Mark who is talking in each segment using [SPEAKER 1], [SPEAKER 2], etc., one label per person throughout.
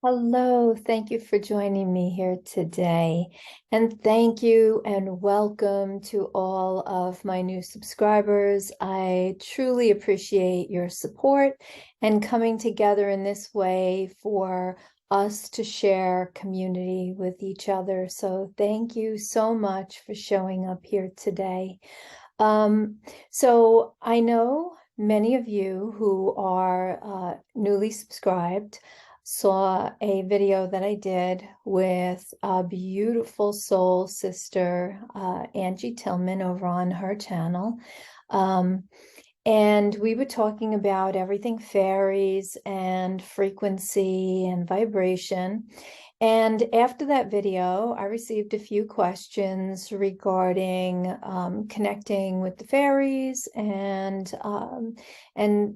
[SPEAKER 1] Hello, thank you for joining me here today. And thank you and welcome to all of my new subscribers. I truly appreciate your support and coming together in this way for us to share community with each other. So thank you so much for showing up here today. Um, so I know many of you who are newly subscribed saw a video that I did with a beautiful soul sister, Angie Tillman, over on her channel. Um, and we were talking about everything fairies and frequency and vibration. And after that video, I received a few questions regarding connecting with the fairies, and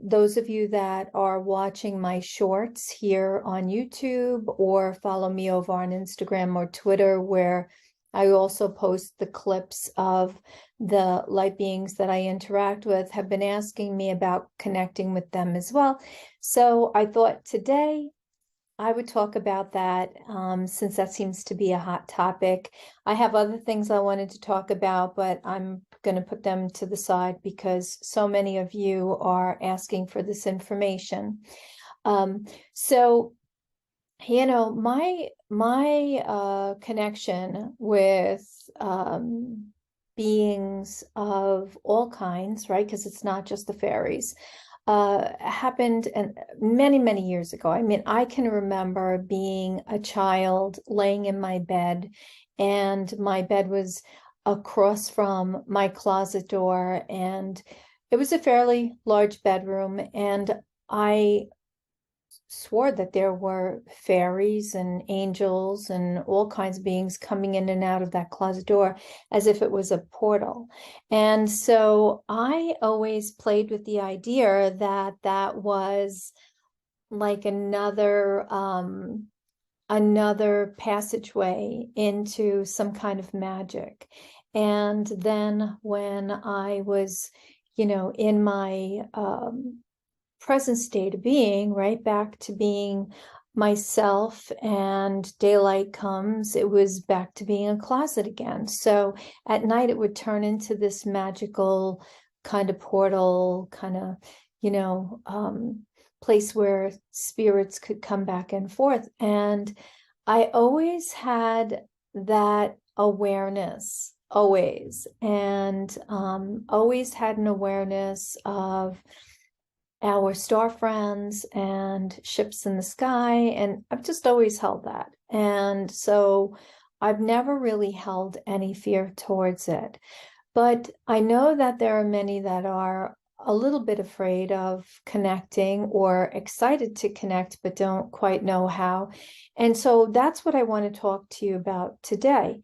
[SPEAKER 1] those of you that are watching my shorts here on YouTube or follow me over on Instagram or Twitter, where I also post the clips of the light beings that I interact with, have been asking me about connecting with them as well. So I thought today I would talk about that, since that seems to be a hot topic. I have other things I wanted to talk about, but I'm going to put them to the side because so many of you are asking for this information. So, my connection with beings of all kinds, right? Because it's not just the fairies, happened and many, many years ago. I mean, I can remember being a child laying in my bed, and my bed was across from my closet door, and it was a fairly large bedroom, and I swore that there were fairies and angels and all kinds of beings coming in and out of that closet door as if it was a portal. And so I always played with the idea that that was like another passageway into some kind of magic. And then when I was, in my present state of being, right back to being myself, and daylight comes, it was back to being a closet again. So at night it would turn into this magical kind of portal, kind of, place where spirits could come back and forth. And I always had that awareness, always, and always had an awareness of our star friends and ships in the sky. And I've just always held that. And so I've never really held any fear towards it. But I know that there are many that are a little bit afraid of connecting or excited to connect, but don't quite know how. And so that's what I want to talk to you about today.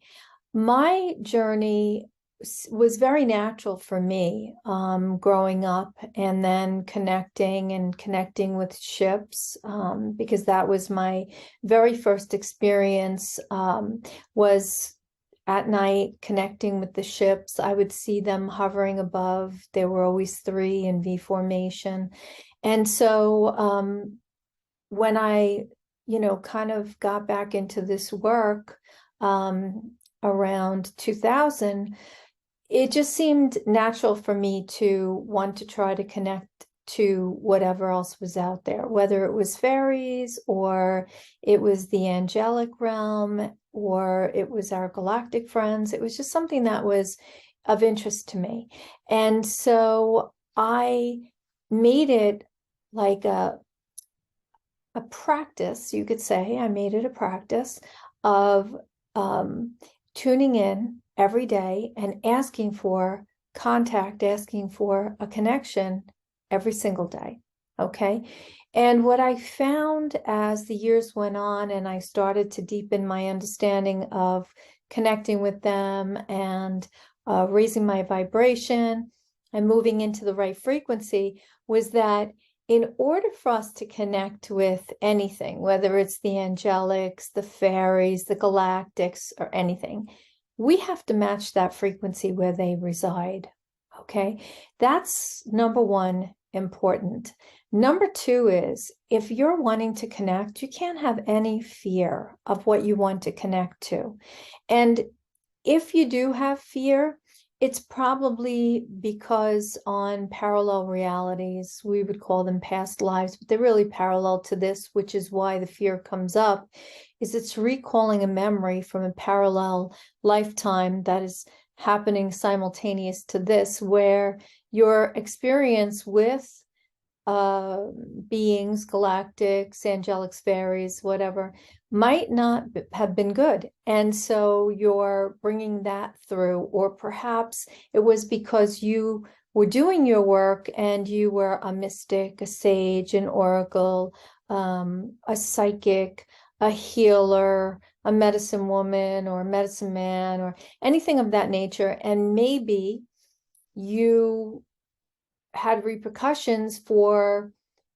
[SPEAKER 1] My journey was very natural for me, growing up, and then connecting with ships, because that was my very first experience, was at night connecting with the ships. I would see them hovering above. There were always three in V formation. And so when I, kind of got back into this work, around 2000, it just seemed natural for me to want to try to connect to whatever else was out there, whether it was fairies or it was the angelic realm or it was our galactic friends. It was just something that was of interest to me. And so I made it like a practice, you could say. I made it a practice of tuning in every day and asking for contact, asking for a connection every single day. Okay. And what I found as the years went on and I started to deepen my understanding of connecting with them and raising my vibration and moving into the right frequency, was that in order for us to connect with anything, whether it's the angelics, the fairies, the galactics, or anything, we have to match that frequency where they reside. Okay, that's number one important. Number two is if you're wanting to connect, you can't have any fear of what you want to connect to. And if you do have fear, it's probably because on parallel realities, we would call them past lives, but they're really parallel to this, which is why the fear comes up, is it's recalling a memory from a parallel lifetime that is happening simultaneous to this, where your experience with beings, galactics, angelics, fairies, whatever, might not have been good. And so you're bringing that through, or perhaps it was because you were doing your work and you were a mystic, a sage, an oracle, a psychic, a healer, a medicine woman, or a medicine man, or anything of that nature. And maybe you had repercussions for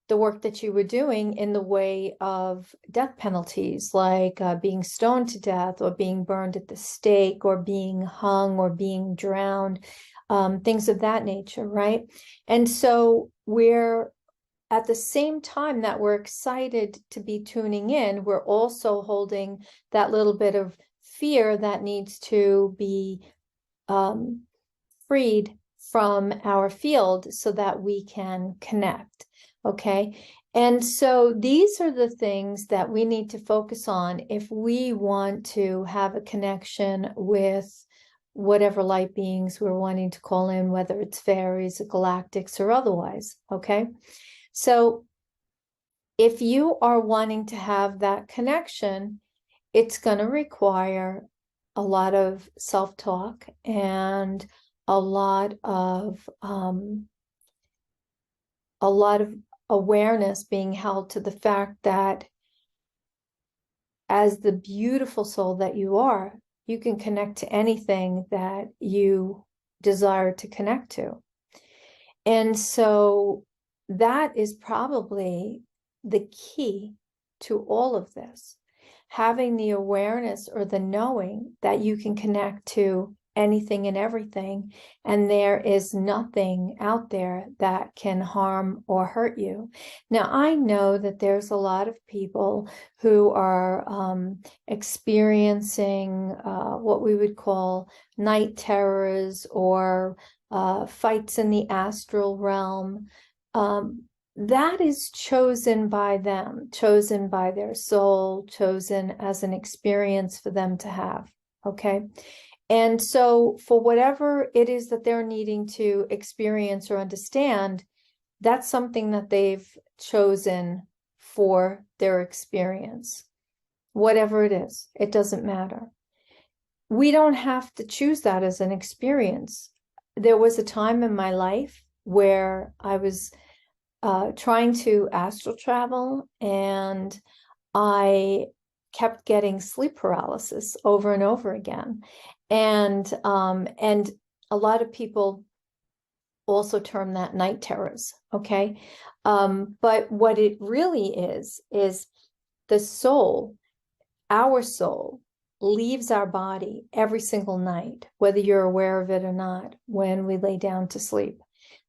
[SPEAKER 1] the work that you were doing in the way of death penalties, like being stoned to death, or being burned at the stake, or being hung, or being drowned, things of that nature, right? And so we're at the same time that we're excited to be tuning in, we're also holding that little bit of fear that needs to be freed from our field so that we can connect. Okay. And so these are the things that we need to focus on if we want to have a connection with whatever light beings we're wanting to call in, whether it's fairies, or galactics, or otherwise. Okay. So if you are wanting to have that connection, it's going to require a lot of self-talk and a lot of awareness being held to the fact that as the beautiful soul that you are, you can connect to anything that you desire to connect to. And so that is probably the key to all of this, having the awareness or the knowing that you can connect to anything and everything, and there is nothing out there that can harm or hurt you. Now, I know that there's a lot of people who are experiencing what we would call night terrors, or fights in the astral realm. That is chosen by them, chosen by their soul, chosen as an experience for them to have. Okay. And so for whatever it is that they're needing to experience or understand, that's something that they've chosen for their experience. Whatever it is, it doesn't matter. We don't have to choose that as an experience. There was a time in my life where I was trying to astral travel, and I kept getting sleep paralysis over and over again. And a lot of people also term that night terrors, okay? But what it really is the soul, our soul, leaves our body every single night, whether you're aware of it or not, when we lay down to sleep.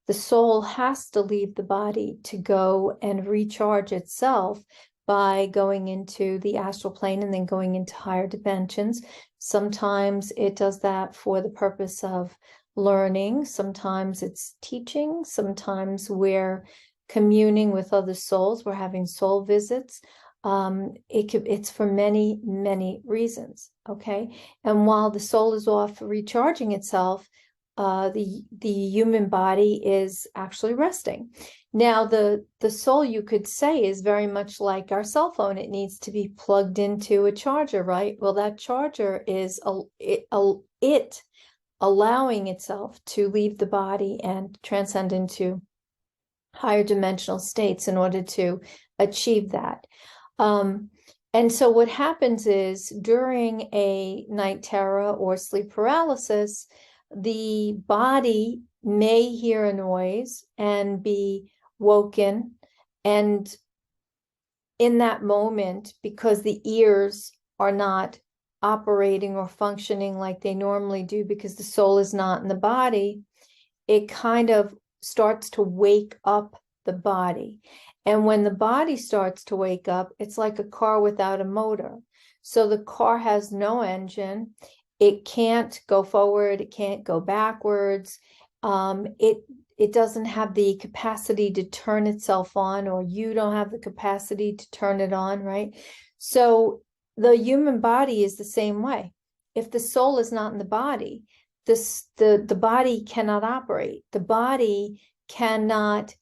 [SPEAKER 1] The soul has to leave the body to go and recharge itself by going into the astral plane and then going into higher dimensions. Sometimes it does that for the purpose of learning. Sometimes it's teaching. Sometimes we're communing with other souls. We're having soul visits. It's for many, many reasons. Okay. And while the soul is off recharging itself, the human body is actually resting. Now, the soul, you could say, is very much like our cell phone. It needs to be plugged into a charger, right? Well, that charger is it allowing itself to leave the body and transcend into higher dimensional states in order to achieve that. And so what happens is during a night terror or sleep paralysis, the body may hear a noise and be woken. And in that moment, because the ears are not operating or functioning like they normally do, because the soul is not in the body, it kind of starts to wake up the body. And when the body starts to wake up, it's like a car without a motor. So the car has no engine. It can't go forward. It can't go backwards. It doesn't have the capacity to turn itself on, or you don't have the capacity to turn it on, right? So the human body is the same way. If the soul is not in the body, the body cannot operate. The body cannot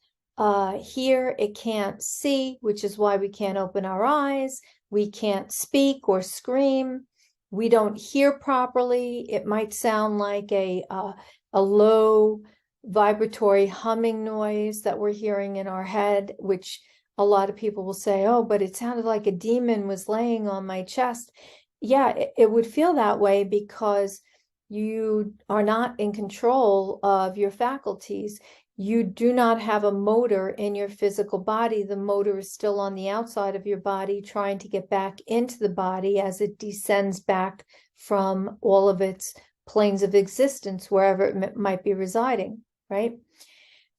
[SPEAKER 1] hear, it can't see, which is why we can't open our eyes. We can't speak or scream. We don't hear properly. It might sound like a low vibratory humming noise that we're hearing in our head, which a lot of people will say, oh, but it sounded like a demon was laying on my chest. Yeah, it would feel that way because you are not in control of your faculties. You do not have a motor in your physical body. The motor is still on the outside of your body, trying to get back into the body as it descends back from all of its planes of existence, wherever it might be residing, right?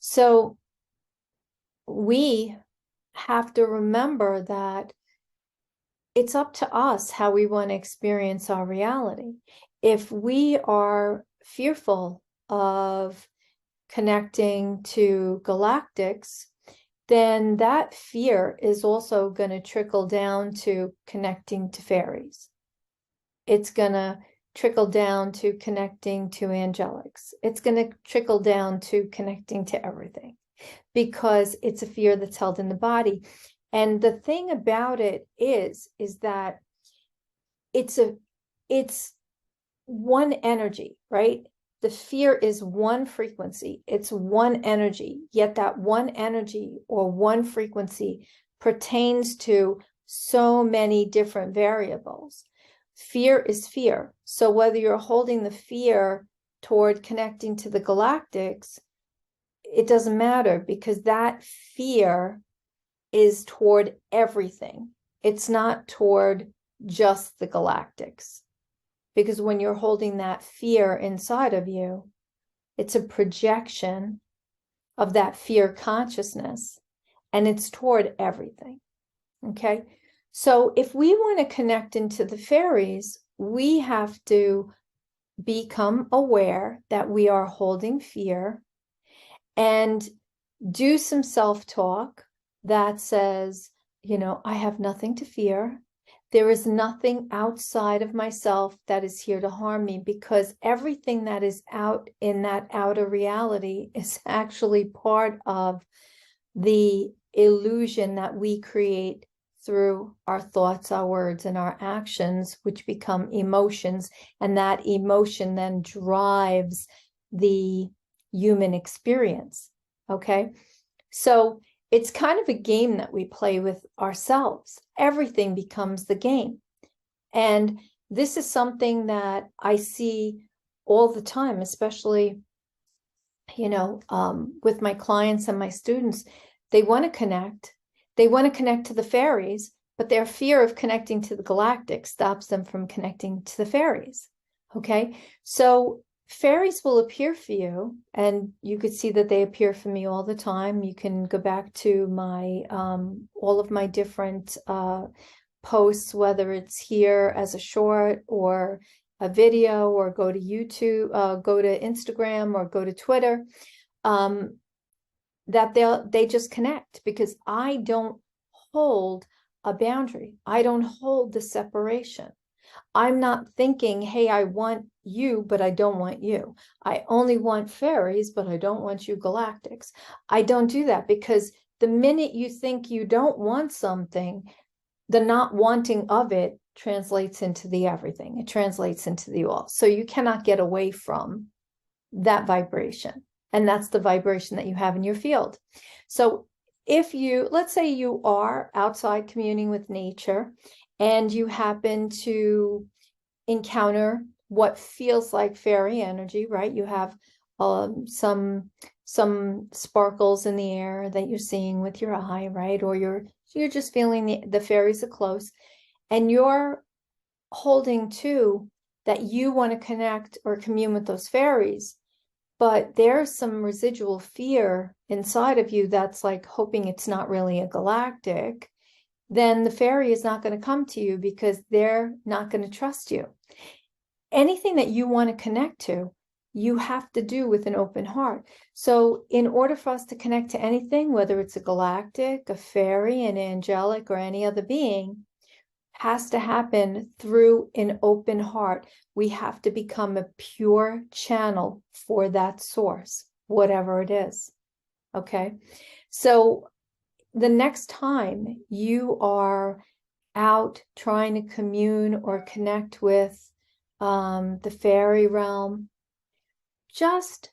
[SPEAKER 1] So we have to remember that it's up to us how we want to experience our reality. If we are fearful of connecting to galactics, then that fear is also going to trickle down to connecting to fairies. It's going to trickle down to connecting to angelics. It's going to trickle down to connecting to everything, because it's a fear that's held in the body. And the thing about it is that it's one energy, right? The fear is one frequency. It's one energy, yet that one energy or one frequency pertains to so many different variables. Fear is fear. So whether you're holding the fear toward connecting to the galactics, it doesn't matter, because that fear is toward everything. It's not toward just the galactics. Because when you're holding that fear inside of you, it's a projection of that fear consciousness, and it's toward everything. Okay? So if we want to connect into the fairies, we have to become aware that we are holding fear and do some self-talk that says, I have nothing to fear. There is nothing outside of myself that is here to harm me, because everything that is out in that outer reality is actually part of the illusion that we create through our thoughts, our words, and our actions, which become emotions. And that emotion then drives the human experience. Okay? So it's kind of a game that we play with ourselves. Everything becomes the game. And this is something that I see all the time, especially, with my clients and my students. They want to connect. They want to connect to the fairies, but their fear of connecting to the galactic stops them from connecting to the fairies. Okay? So fairies will appear for you, and you could see that they appear for me all the time. You can go back to my all of my different posts, whether it's here as a short or a video, or go to YouTube, go to Instagram, or go to Twitter, that they just connect, because I don't hold a boundary. I don't hold the separation. I'm not thinking, hey, I want you, but I don't want you. I only want fairies, but I don't want you galactics. I don't do that, because the minute you think you don't want something, the not wanting of it translates into the everything. It translates into the all. So you cannot get away from that vibration. And that's the vibration that you have in your field. So if let's say you are outside communing with nature, and you happen to encounter what feels like fairy energy, right? You have some sparkles in the air that you're seeing with your eye, right? Or you're just feeling the fairies are close, and you're holding to that you want to connect or commune with those fairies, but there's some residual fear inside of you that's like hoping it's not really a galactic, then the fairy is not going to come to you because they're not going to trust you. Anything that you want to connect to, you have to do with an open heart. So in order for us to connect to anything, whether it's a galactic, a fairy, an angelic, or any other being, has to happen through an open heart. We have to become a pure channel for that source, whatever it is. Okay. So the next time you are out trying to commune or connect with the fairy realm, just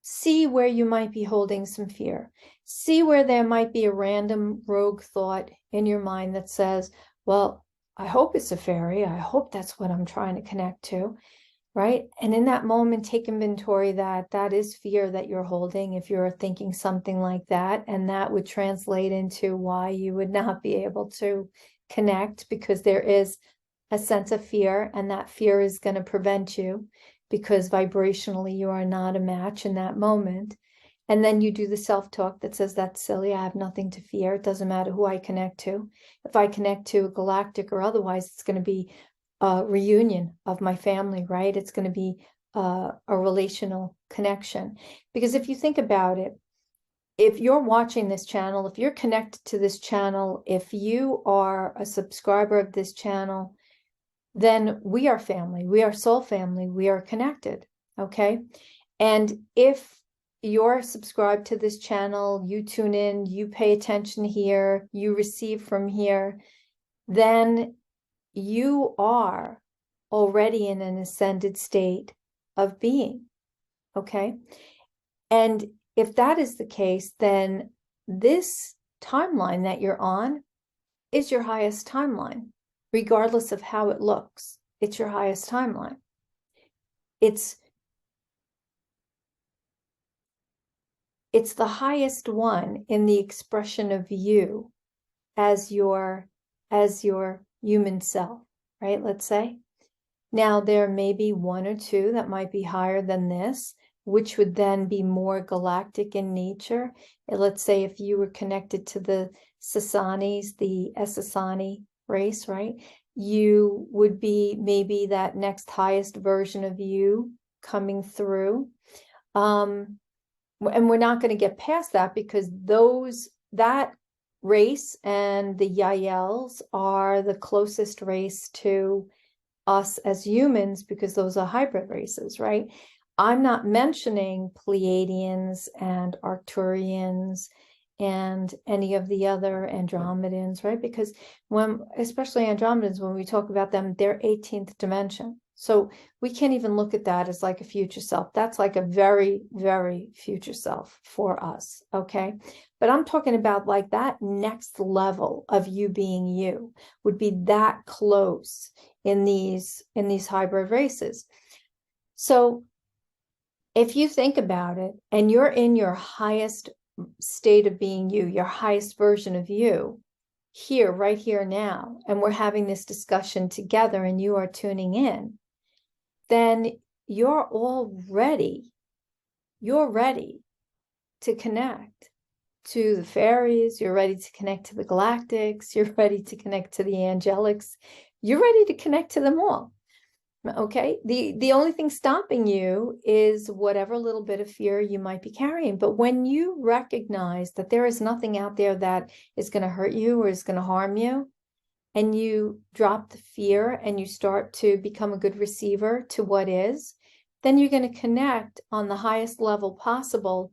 [SPEAKER 1] see where you might be holding some fear. See where there might be a random rogue thought in your mind that says, well, I hope it's a fairy. I hope that's what I'm trying to connect to, right? And in that moment, take inventory that that is fear that you're holding if you're thinking something like that. And that would translate into why you would not be able to connect, because there is a sense of fear, and that fear is going to prevent you because vibrationally you are not a match in that moment. And then you do the self-talk that says, that's silly, I have nothing to fear. It doesn't matter who I connect to. If I connect to a galactic or otherwise, it's going to be a reunion of my family, right? It's going to be a relational connection. Because if you think about it, if you're watching this channel, if you're connected to this channel, if you are a subscriber of this channel, then we are family, we are soul family, we are connected, okay? And if you're subscribed to this channel, you tune in, you pay attention here, you receive from here, then you are already in an ascended state of being, okay? And if that is the case, then this timeline that you're on is your highest timeline, regardless of how it looks. It's your highest timeline. It's the highest one in the expression of you as your human self, right? Let's say. Now, there may be one or two that might be higher than this, which would then be more galactic in nature. And let's say if you were connected to the Sasanis, the Essassani race, right? You would be maybe that next highest version of you coming through. And we're not going to get past that because that race and the Yaels are the closest race to us as humans because those are hybrid races, right? I'm not mentioning Pleiadians and Arcturians and any of the other Andromedans, right? Because especially Andromedans, when we talk about them, they're 18th dimension. So we can't even look at that as like a future self. That's like a very, very future self for us, okay? But I'm talking about like that next level of you being you would be that close in these hybrid races. So if you think about it and you're in your highest state of being you, your highest version of you, here, right here now, and we're having this discussion together and you are tuning in, then you're ready to connect to the fairies, you're ready to connect to the galactics, you're ready to connect to the angelics, you're ready to connect to them all. Okay, the only thing stopping you is whatever little bit of fear you might be carrying. But when you recognize that there is nothing out there that is going to hurt you or is going to harm you, and you drop the fear and you start to become a good receiver to what is, then you're going to connect on the highest level possible.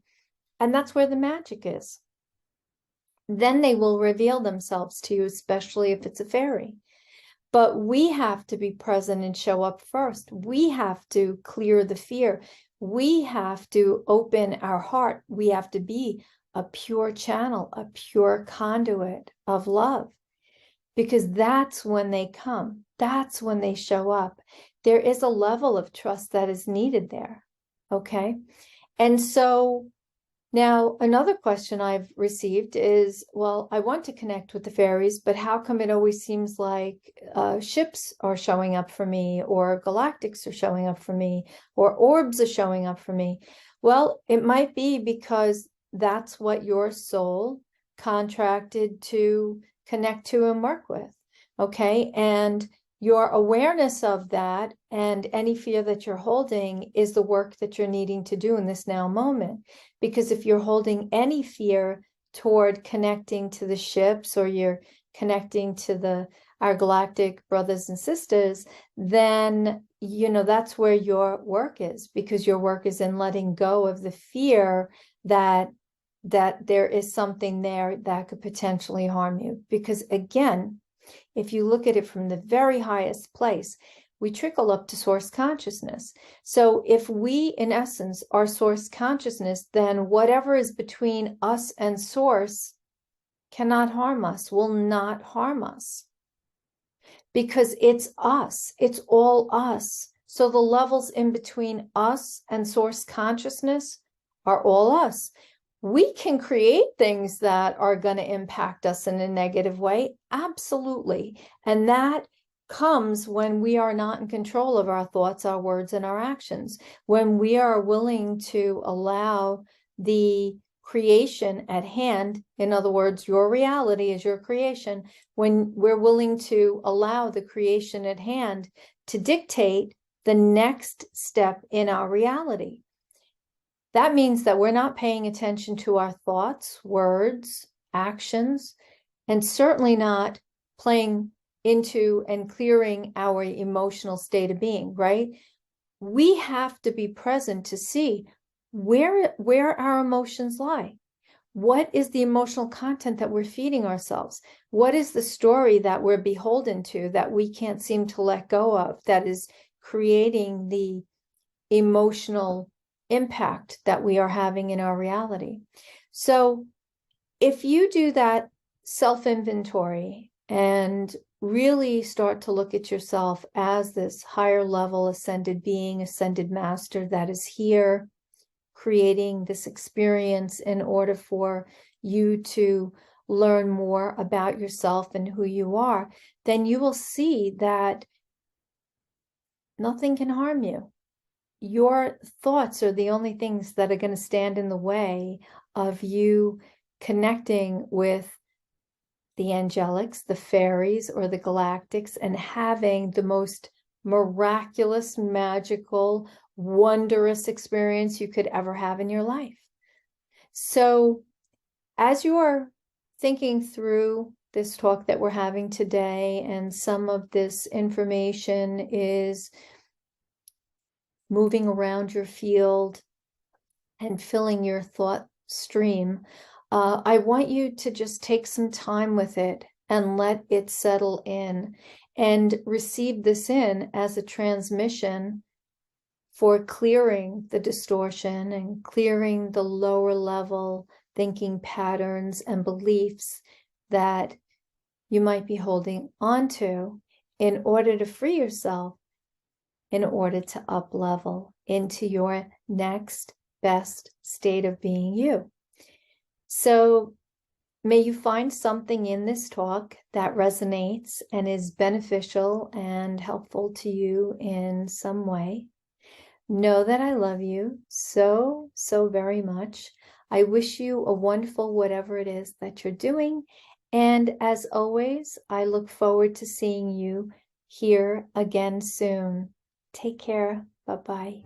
[SPEAKER 1] And that's where the magic is. Then they will reveal themselves to you, especially if it's a fairy. But we have to be present and show up first. We have to clear the fear. We have to open our heart. We have to be a pure channel, a pure conduit of love, because that's when they come. That's when they show up. There is a level of trust that is needed there. Okay. And so now, another question I've received is, well, I want to connect with the fairies, but how come it always seems like ships are showing up for me, or galactics are showing up for me, or orbs are showing up for me? Well, it might be because that's what your soul contracted to connect to and work with. Okay. And your awareness of that and any fear that you're holding is the work that you're needing to do in this now moment. Because if you're holding any fear toward connecting to the ships, or you're connecting to our galactic brothers and sisters, then that's where your work is, because your work is in letting go of the fear that there is something there that could potentially harm you. Because again, if you look at it from the very highest place, we trickle up to source consciousness. So if we, in essence, are source consciousness, then whatever is between us and source cannot harm us, will not harm us. Because it's us, it's all us. So the levels in between us and source consciousness are all us. We can create things that are going to impact us in a negative way. Absolutely. And that comes when we are not in control of our thoughts, our words, and our actions. When we are willing to allow the creation at hand, in other words, your reality is your creation, when we're willing to allow the creation at hand to dictate the next step in our reality. That means that we're not paying attention to our thoughts, words, actions, and certainly not playing into and clearing our emotional state of being, right? We have to be present to see where our emotions lie. What is the emotional content that we're feeding ourselves? What is the story that we're beholden to that we can't seem to let go of, that is creating the emotional impact that we are having in our reality? So if you do that self-inventory and really start to look at yourself as this higher level ascended being, ascended master that is here creating this experience in order for you to learn more about yourself and who you are, then you will see that nothing can harm you. Your thoughts are the only things that are going to stand in the way of you connecting with the angelics, the fairies, or the galactics, and having the most miraculous, magical, wondrous experience you could ever have in your life. So as you are thinking through this talk that we're having today, and some of this information is moving around your field and filling your thought stream, I want you to just take some time with it and let it settle in, and receive this in as a transmission for clearing the distortion and clearing the lower level thinking patterns and beliefs that you might be holding onto, in order to free yourself, in order to up level into your next best state of being you. So may you find something in this talk that resonates and is beneficial and helpful to you in some way. Know that I love you so, so very much. I wish you a wonderful whatever it is that you're doing. And as always, I look forward to seeing you here again soon. Take care. Bye-bye.